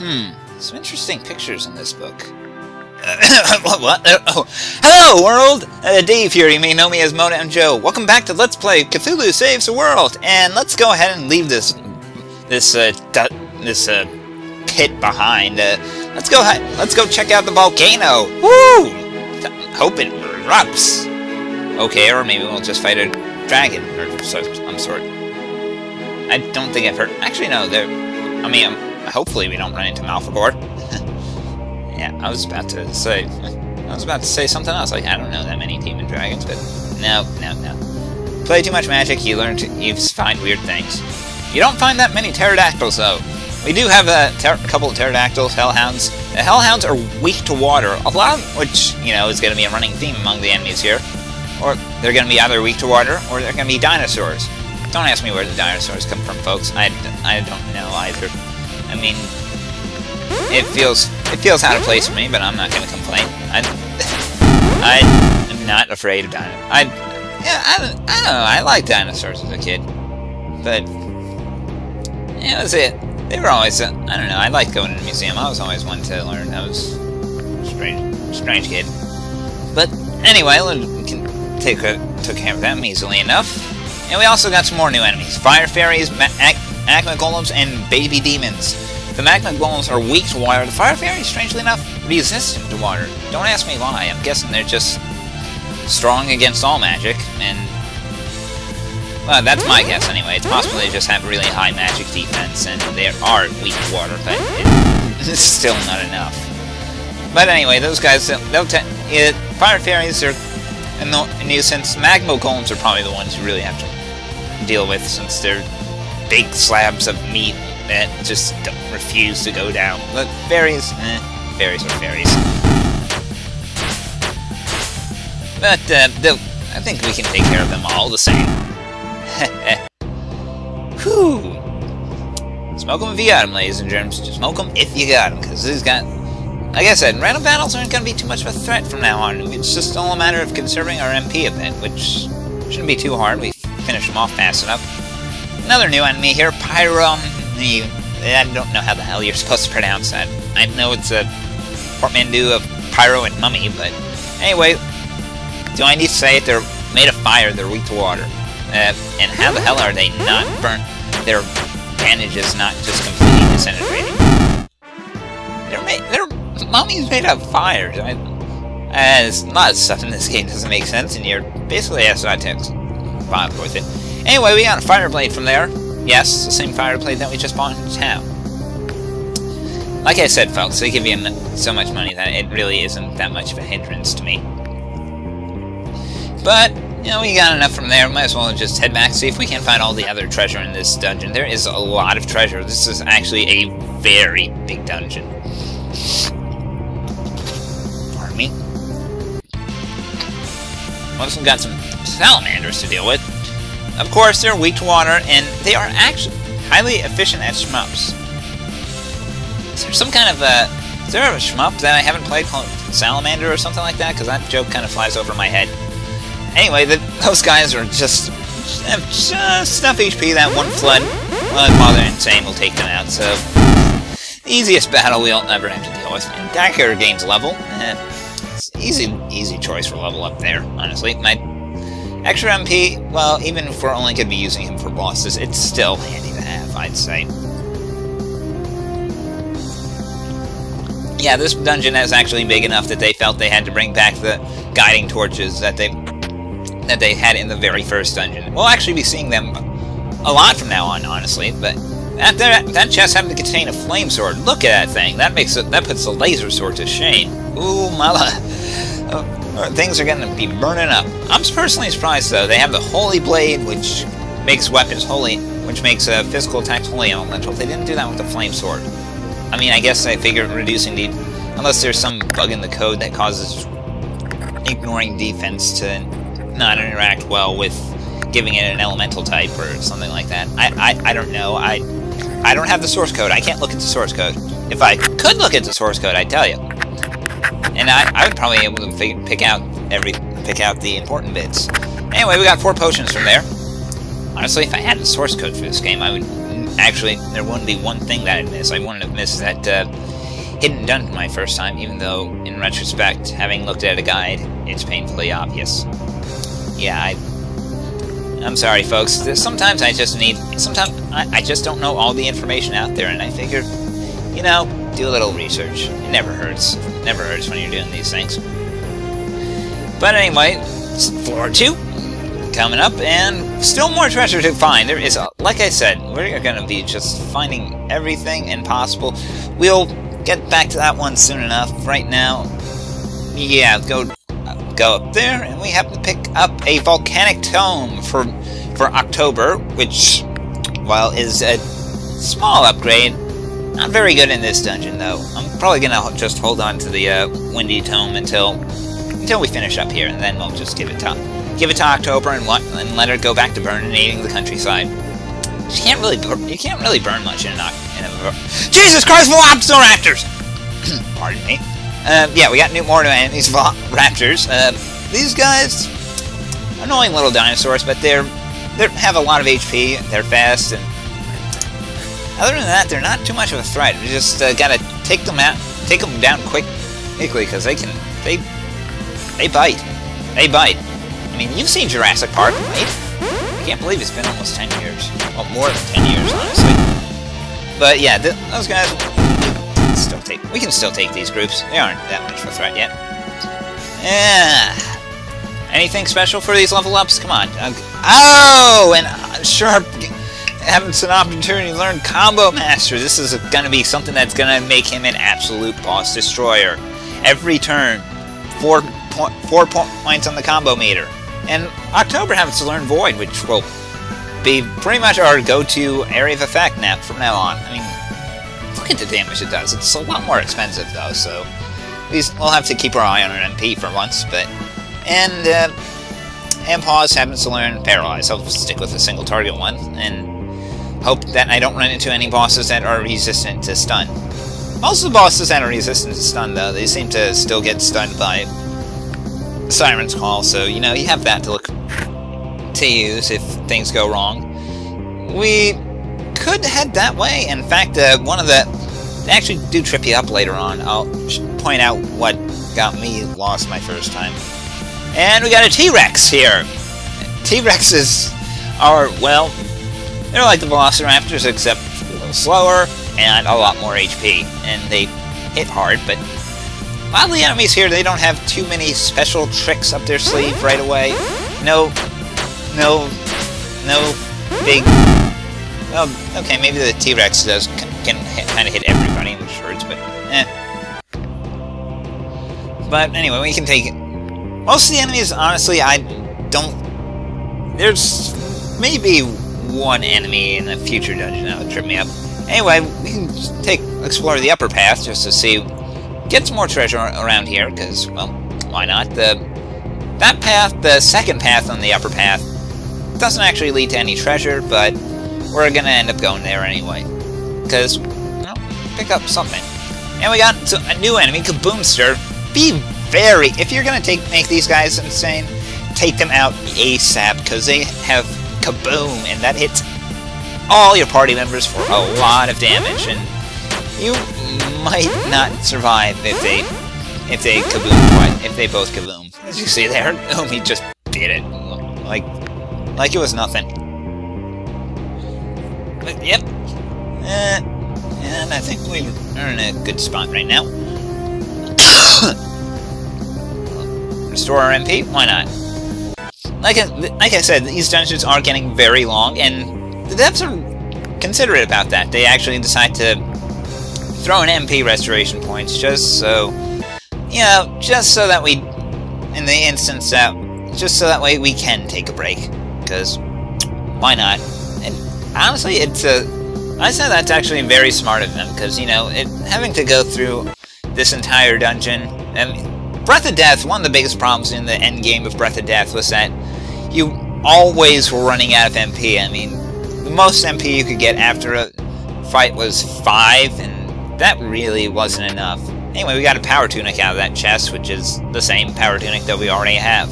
Some interesting pictures in this book. What? Oh, hello, world! Dave here. You may know me as Mona and Joe. Welcome back to Let's Play Cthulhu Saves the World. And let's go ahead and leave this pit behind. Let's go check out the volcano. Woo! Hope it erupts. Okay, or maybe we'll just fight a dragon or some sort. I don't think I've heard. Actually, no. I mean, hopefully we don't run into Malfagor. Yeah, I was about to say something else. Like, I don't know that many demon dragons, but no. Play too much magic, you find weird things. You don't find that many pterodactyls, though. We do have a couple of pterodactyls, hellhounds. The hellhounds are weak to water, a lot of which, you know, is going to be a running theme among the enemies here. Or they're going to be either weak to water, or they're going to be dinosaurs. Don't ask me where the dinosaurs come from, folks. I don't know either. I mean, it feels out of place for me, but I'm not going to complain. I'm not afraid of dinosaurs. I don't know. I liked dinosaurs as a kid, but yeah, that's it. They were always, I don't know. I liked going to the museum. I was always one to learn. I was a strange kid. But anyway, we can took care of them easily enough. And we also got some more new enemies: fire fairies, magma golems, and baby demons. The magma golems are weak to water. The fire fairies, strangely enough, resistant to water. Don't ask me why. I'm guessing they're just strong against all magic, and well, that's my guess anyway. It's possible they just have really high magic defense, and they are weak to water, but it's still not enough. But anyway, those guys, fire fairies are a nuisance. Magma golems are probably the ones you really have to deal with, since they're big slabs of meat that just refuse to go down. But fairies, fairies are fairies. But I think we can take care of them all the same. Whew. Smoke them if you got them, ladies and germs. Just smoke them if you got them, because these got, like I said, random battles aren't going to be too much of a threat from now on. It's just all a matter of conserving our MP a bit, which shouldn't be too hard. We finish them off fast enough. Another new enemy here, Pyro. I don't know how the hell you're supposed to pronounce that. I know it's a portmanteau of pyro and mummy, but anyway, do I need to say it? They're made of fire, they're weak to water. And how the hell are they not burnt? Their bandages not just completely disintegrating. They're mummies made of fire. There's a lot of stuff in this game that doesn't make sense, and you're basically asked not to bother with it. Anyway, we got a fire blade from there. Yes, the same fire blade that we just bought in town. Like I said, folks, they give you so much money that it really isn't that much of a hindrance to me. But, you know, we got enough from there. Might as well just head back, see if we can find all the other treasure in this dungeon. There is a lot of treasure. This is actually a very big dungeon. Pardon me. We also got some salamanders to deal with. Of course, they're weak to water, and they are actually highly efficient at shmups. Is there some kind of is there a shmup that I haven't played called Salamander or something like that? Because that joke kind of flies over my head. Anyway, those guys are just enough HP that one flood, Mother Insane will take them out. So, the easiest battle we'll ever have to deal with. And Dagger gains level. It's easy choice for level up there, honestly. My extra MP, well, even if we're only going to be using him for bosses, it's still handy to have, I'd say. Yeah, this dungeon is actually big enough that they felt they had to bring back the guiding torches that they had in the very first dungeon. We'll actually be seeing them a lot from now on, honestly, but that chest happened to contain a flame sword. Look at that thing. That puts the laser sword to shame. Ooh, mala. Things are going to be burning up. I'm personally surprised, though. They have the Holy Blade, which makes weapons holy, which makes physical attacks holy elemental. They didn't do that with the Flame Sword. I mean, I guess I figure reducing the... Unless there's some bug in the code that causes ignoring defense to not interact well with giving it an elemental type or something like that. I don't know. I don't have the source code. I can't look at the source code. If I could look at the source code, I'd tell you. And I would probably be able to pick out the important bits. Anyway, we got 4 potions from there. Honestly, if I had the source code for this game, I Actually, there wouldn't be one thing that I'd miss. I wouldn't have missed that hidden dungeon my first time, even though, in retrospect, having looked at a guide, it's painfully obvious. Yeah, I'm sorry, folks. Sometimes I just need... Sometimes I just don't know all the information out there, and I figure, you know, do a little research. It never hurts. It never hurts when you're doing these things. But anyway, floor 2 coming up, and still more treasure to find. There is, like I said, we're going to be just finding everything impossible. We'll get back to that one soon enough. Right now, yeah, go up there, and we happen to pick up a volcanic tome for October, which, while is a small upgrade, not very good in this dungeon though. I'm probably gonna just hold on to the windy tome until we finish up here, and then we'll just give it to October and let her go back to burninating the countryside. You can't really burn much in a Jesus Christ, Velociraptors! Pardon me. Yeah, we got more new enemies, raptors. These guys, annoying little dinosaurs, but they have a lot of HP. They're fast, and other than that, they're not too much of a threat. We just gotta take them down quickly, because they bite. They bite. I mean, you've seen Jurassic Park, right? I can't believe it's been almost 10 years. Well, more than 10 years, honestly. But yeah, those guys, we can still take these groups. They aren't that much of a threat yet. Anything special for these level ups? Come on. Oh, and Sharp having an opportunity to learn Combo Master. This is going to be something that's going to make him an absolute boss destroyer. Every turn, 4 points on the combo meter. And October happens to learn Void, which will be pretty much our go-to area of effect from now on. I mean, look at the damage it does. It's a lot more expensive, though, so we'll have to keep our eye on our MP for once. And Pause happens to learn Paralyze. I'll stick with a single target one, and hope that I don't run into any bosses that are resistant to stun. Most of the bosses that are resistant to stun, though, they seem to still get stunned by Siren's Call, so, you know, you have that to use if things go wrong. We could head that way. In fact, one of they actually do trip you up later on. I'll point out what got me lost my first time. And we got a T-Rex here. T-Rexes are, well, they're like the Velociraptors, except a little slower and a lot more HP. And they hit hard, but a lot of the enemies here, they don't have too many special tricks up their sleeve right away. No big... Well, okay, maybe the T-Rex can kind of hit everybody, which hurts, but But anyway, we can take it. Most of the enemies, honestly, I don't... There's maybe one enemy in a future dungeon that would trip me up. Anyway, we can explore the upper path just to see... Get some more treasure around here, because, well, why not? That path, the second path on the upper path, doesn't actually lead to any treasure, but we're gonna end up going there anyway. Because, well, pick up something. And we got a new enemy, Kaboomster. If you're gonna make these guys insane, take them out ASAP, because they have Kaboom, and that hits all your party members for a lot of damage, and you might not survive if they kaboom if they both kaboom. As you see there, Omi just did it like it was nothing. But yep, and I think we're in a good spot right now. Restore our MP? Why not? Like I said, these dungeons are getting very long, and the devs are considerate about that. They actually decide to throw in MP restoration points just so, you know, just so that we, in the instance that, just so that way we can take a break, because why not? And honestly, I say that's actually very smart of them, because, you know, having to go through this entire dungeon, and Breath of Death, one of the biggest problems in the end game of Breath of Death was that you always were running out of MP. I mean, the most MP you could get after a fight was 5, and that really wasn't enough. Anyway, we got a Power Tunic out of that chest, which is the same Power Tunic that we already have.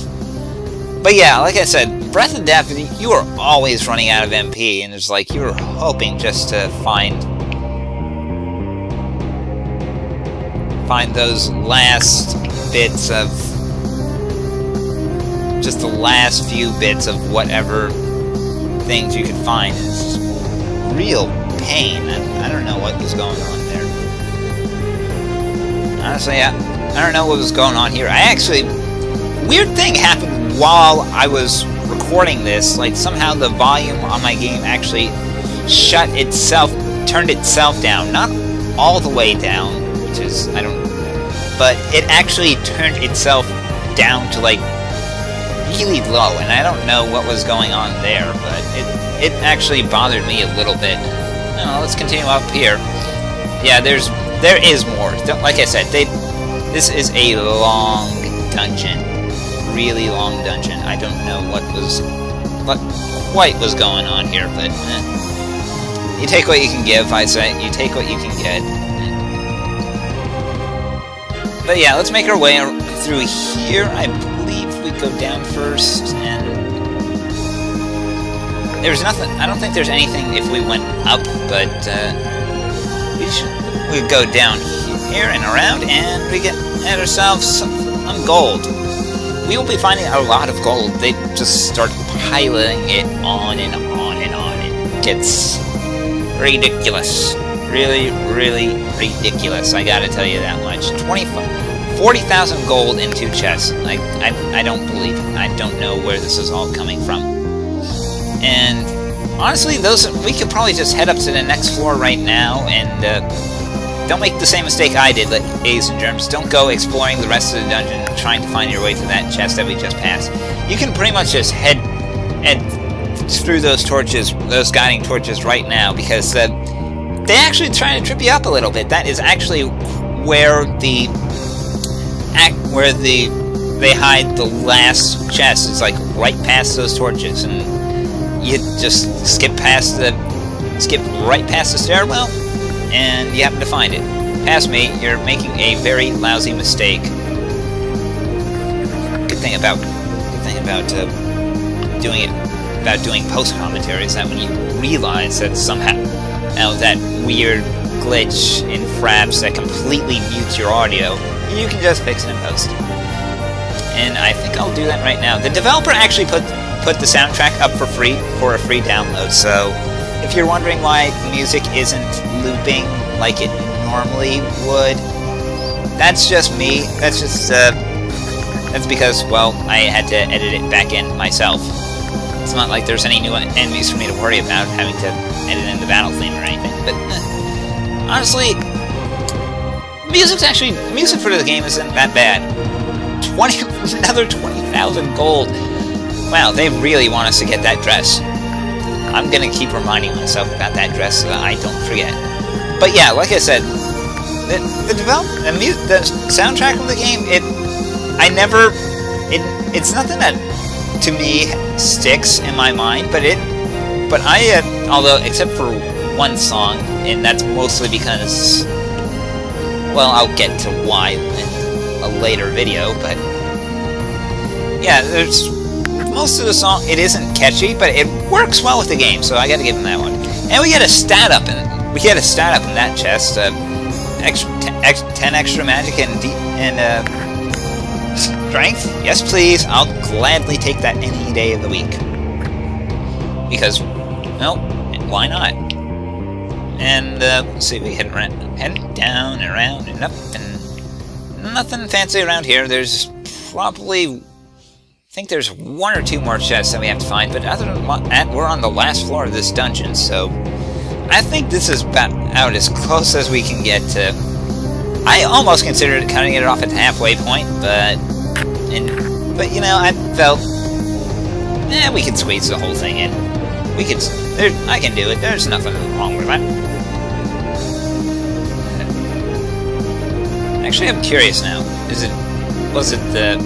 But yeah, like I said, Breath of Death, you are always running out of MP, and it's like you're hoping just to find those last bits of, just the last few bits of whatever things you could find. It's just real pain. I don't know what was going on there. Honestly, I don't know what was going on here. Weird thing happened while I was recording this. Like, somehow the volume on my game actually turned itself down. Not all the way down, which is, but it actually turned itself down to, like, really low, and I don't know what was going on there, but it actually bothered me a little bit. Let's continue up here. Yeah, there is more. Like I said, this is a long dungeon. Really long dungeon. I don't know what quite was going on here, but you take what you can give, I say. You take what you can get. But yeah, let's make our way through here. I believe we go down first, and there's nothing. I don't think there's anything if we went up, but we go down here and around, and we get ourselves some gold. We will be finding a lot of gold. They just start piling it on and on and on. It gets ridiculous. Really, really ridiculous. I gotta tell you that much. 40,000 gold in 2 chests. I don't believe it. I don't know where this is all coming from. And honestly, we could probably just head up to the next floor right now, and don't make the same mistake I did, ladies and germs. Don't go exploring the rest of the dungeon trying to find your way to that chest that we just passed. You can pretty much just head through those torches, those guiding torches right now, because they actually try to trip you up a little bit. That is actually where they hide the last chest. It's like right past those torches, and you just skip right past the stairwell, and you happen to find it. Past me, you're making a very lousy mistake. Good thing about doing post commentary is that when you realize that somehow that weird glitch in Fraps that completely mutes your audio, you can just fix it in post. And I think I'll do that right now. The developer actually put the soundtrack up for free for a free download, so if you're wondering why the music isn't looping like it normally would, that's just me. That's because, well, I had to edit it back in myself. It's not like there's any new enemies for me to worry about having to edit in the battle theme or anything, but honestly, music for the game isn't that bad. Another 20,000 gold. Wow, they really want us to get that dress. I'm gonna keep reminding myself about that dress so that I don't forget. But yeah, like I said, the soundtrack of the game, it's nothing that to me sticks in my mind, but although except for one song, and that's mostly because, well, I'll get to why in a later video, but yeah, there's most of the song, it isn't catchy, but it works well with the game, so I gotta give him that one. And we get a stat up in that chest, 10 extra magic and strength. Yes, please. I'll gladly take that any day of the week. Because, well, why not? And let's see, we head down and around and up, and nothing fancy around here. There's probably, I think there's 1 or 2 more chests that we have to find, but other than that, we're on the last floor of this dungeon, so I think this is about as close as we can get to. I almost considered cutting it off at the halfway point, but you know, I felt, we could squeeze the whole thing in. I can do it. There's nothing wrong with that. Actually, I'm curious now. Was it the?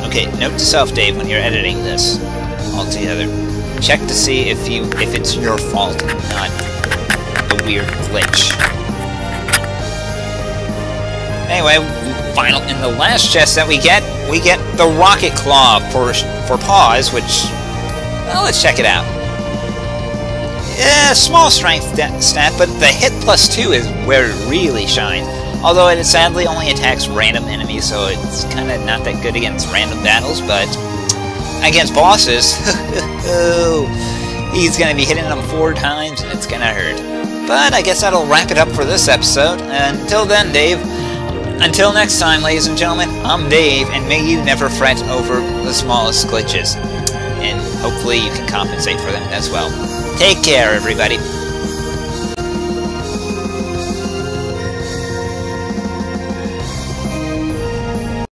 Okay, note to self, Dave, when you're editing this all together, check to see if it's your fault, not a weird glitch. Anyway, in the last chest that we get, we get the Rocket Claw for paws, which, well, let's check it out. Yeah, small strength stat, but the hit +2 is where it really shines. Although it sadly only attacks random enemies, so it's kind of not that good against random battles, but against bosses, he's going to be hitting them 4 times, and it's going to hurt. But I guess that'll wrap it up for this episode. Until then, Dave, until next time, ladies and gentlemen, I'm Dave, and may you never fret over the smallest glitches. And hopefully you can compensate for them as well. Take care, everybody.